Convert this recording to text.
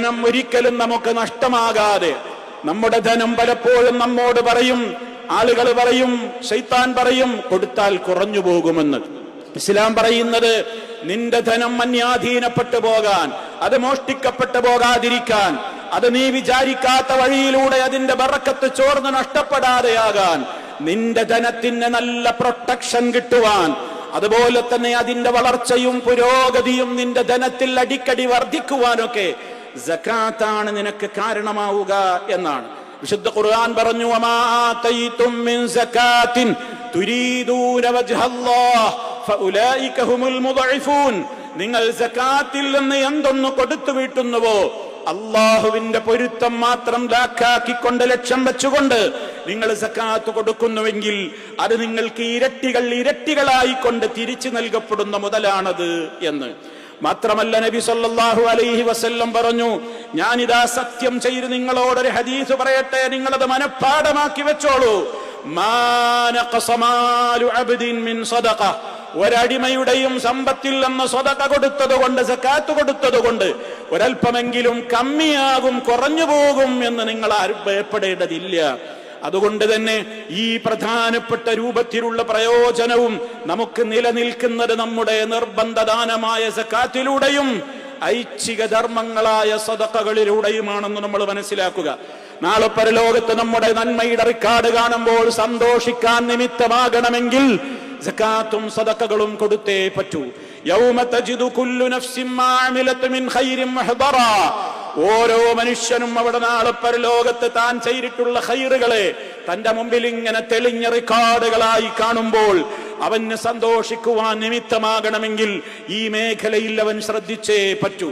ധനം ഒരിക്കലും നമുക്ക് നഷ്ടമാകാതെ, നമ്മുടെ ധനം പലപ്പോഴും നമ്മോട് പറയും, ആളുകൾ പറയും, ശൈത്താൻ പറയും കൊടുത്താൽ കുറഞ്ഞു പോകുമെന്ന്. ഇസ്ലാം പറയുന്നത് നിന്റെ ധനം അന്യാധീനപ്പെട്ടു പോകാൻ, അത് മോഷ്ടിക്കപ്പെട്ടു പോകാതിരിക്കാൻ, അത് നീ വിചാരിക്കാത്ത വഴിയിലൂടെ അതിന്റെ ബറക്കത്ത് ചോർന്ന് നഷ്ടപ്പെടാതെയാകാൻ, നിന്റെ ധനത്തിന് നല്ല പ്രൊട്ടക്ഷൻ കിട്ടുവാൻ, അതുപോലെ തന്നെ അതിന്റെ വളർച്ചയും പുരോഗതിയും നിന്റെ ധനത്തിൽ അടിക്കടി വർദ്ധിക്കുവാനൊക്കെ സകാത്താണ് നിനക്ക് കാരണമാവുക എന്നാണ്. വിശുദ്ധ ഖുർആൻ പറഞ്ഞു, വമാ ആതൈതും മിൻ സകാത്തിൻ തുരീദൂന വജ്ഹല്ലാഹ് ഫഉലൈക ഹുമുൽ മുദഇഫൂൻ. നിങ്ങൾ സകാത്തിൽ നിന്ന് എന്തൊന്നു കൊടുത്തു വീട്ടുന്നുവോ, അള്ളാഹുവിന്റെ പൊരുത്തം മാത്രം ലാക്കാക്കിക്കൊണ്ട്, ലക്ഷ്യം വെച്ചുകൊണ്ട് നിങ്ങൾ സകാത്ത് കൊടുക്കുന്നുവെങ്കിൽ അത് നിങ്ങൾക്ക് ഇരട്ടികളായിക്കൊണ്ട് തിരിച്ചു നൽകപ്പെടുന്ന മുതലാണത് എന്ന്. മാത്രമല്ല നബി സല്ലല്ലാഹു അലൈഹി വസല്ലം പറഞ്ഞു, ഞാനിതാ സത്യം ചെയ്ത് നിങ്ങളോടൊരു ഹദീസ് പറയട്ടെ, നിങ്ങളത് മനഃപ്പാഠമാക്കി വെച്ചോളൂ. മാ നഖസ മാലു അബ്ദിൻ മിൻ സദഖ. ഒരടിമയുടെയും സമ്പത്തിൽ നിന്ന് സ്വതക കൊടുത്തതുകൊണ്ട്, സകാത്ത് കൊടുത്തതുകൊണ്ട് ഒരൽപ്പമെങ്കിലും കമ്മിയാകും, കുറഞ്ഞു പോകും എന്ന് നിങ്ങൾ ആരും ഭയപ്പെടേണ്ടതില്ല. അതുകൊണ്ട് തന്നെ ഈ പ്രധാനപ്പെട്ട രൂപത്തിലുള്ള പ്രയോജനവും നമുക്ക് നിലനിൽക്കുന്നത് നമ്മുടെ നിർബന്ധദാനമായ സകാത്തിലൂടെയും ഐച്ഛിക ധർമ്മങ്ങളായ സദഖകളിലൂടെയുമാണെന്ന് നമ്മൾ മനസ്സിലാക്കുക. നാളെ പരലോകത്ത് നമ്മുടെ നന്മയുടെ റിക്കാർഡ് കാണുമ്പോൾ സന്തോഷിക്കാൻ നിമിത്തമാകണമെങ്കിൽ സകാത്തും സദഖകളും കൊടുത്തേ പറ്റൂ. യൗമ തജിദു കുല്ലു നഫ്സിൻ മാ അമിലത് മിൻ ഖൈരിൻ മുഹ്ദറാ. ഓരോ മനുഷ്യനും അവിടെ നാളെ പരലോകത്ത് താൻ ചെയ്തിട്ടുള്ള ഖൈറുകളെ തന്റെ മുമ്പിൽ ഇങ്ങനെ തെളിഞ്ഞ റിക്കാർഡുകളായി കാണുമ്പോൾ അവന് സന്തോഷിക്കുവാൻ നിമിത്തമാകണമെങ്കിൽ ഈ മേഖലയിൽ അവൻ ശ്രദ്ധിച്ചേ പറ്റൂ.